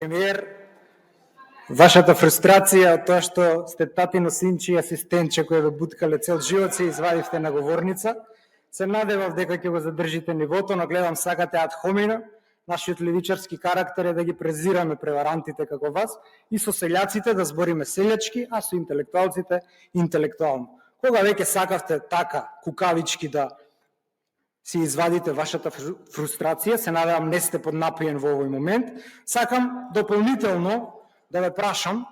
Премиер, вашата фрустрација од тоа што сте татино синче и асистентче кој ве буткале цел живот се извадивте на говорница. Се надевав дека ќе го задржите нивото, но гледам сакате ад хомина. Нашиот левичарски карактер е да ги презираме преварантите како вас и со селјаците да збориме селјачки, а со интелектуалците интелектуално. Кога веќе сакавте така кукавички да си извадите вашата фрустрација, се надевам не сте под напиен во овој момент, сакам дополнително да ве прашам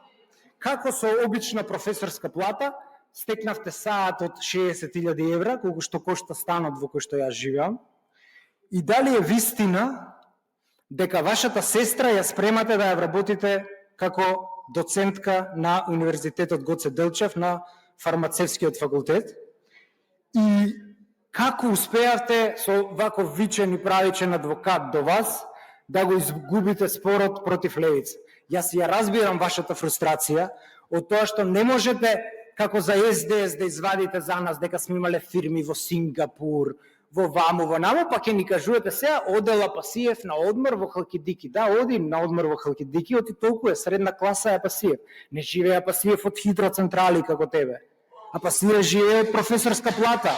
како со обична професорска плата стекнавте саат од 60.000 евра, колку што кошта станот во кој што јас живеам, и дали е вистина дека вашата сестра ја спремате да ја вработите како доцентка на Универзитетот Гоце Делчев на фармацевскиот факултет, и како успеавте со вако вичен и правичен адвокат до вас да го изгубите спорот против левица? Јас ја разбирам вашата фрустрација од тоа што не можете како за СДС да извадите за нас дека сме имале фирми во Сингапур, во ваму, во наму, па ќе ни кажувате сега одела Пасиев на одмор во Халкидики. Да, оди на одмор во Халкидики, оти толку е средна класа е Пасиев. Не живее Пасиев од хидроцентрали како тебе. А Пасиев живее од професорска плата.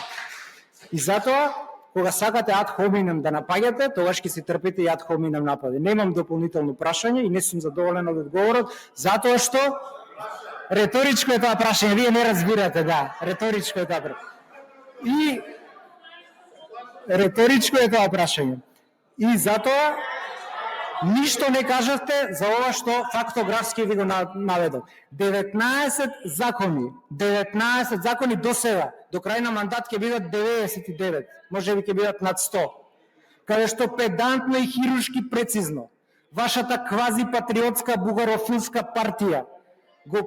И затоа, кога сакате ад хоминем да напаѓате, тогаш ќе си трпите и ад хоминем напади. Немам дополнително прашање и не сум задоволен од одговорот, затоа што реторичко е тоа прашање, вие не разбирате, да, реторичко е тоа прашање. И реторичко е тоа прашање. И затоа ништо не кажавте за ова што фактографски ви го наведов. 19 закони до сега, до крај на мандат ќе бидат 99, може би ќе бидат над 100, каде што педантно и хируршки прецизно вашата квази патриотска бугарофилска партија го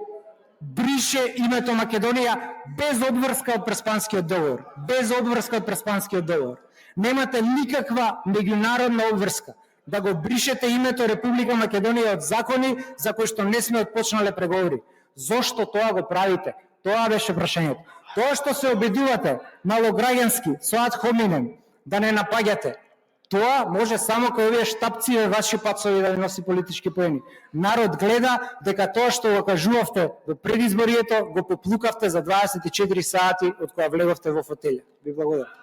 брише името Македонија без обврска од Преспанскиот договор. Без обврска од Преспанскиот договор. Немате никаква меѓународна обврска да го бришете името Република Македонија од закони за кои што не сме отпочнале преговори. Зошто тоа го правите? Тоа беше прашањето. Тоа што се обидувате малограѓански со ад хоминем да не напаѓате, тоа може само кај овие штапци ваши пацови да ви носи политички поени. Народ гледа дека тоа што го кажувавте во предизборието го поплукавте за 24 сати од кога влеговте во фотелја. Ви благодарам.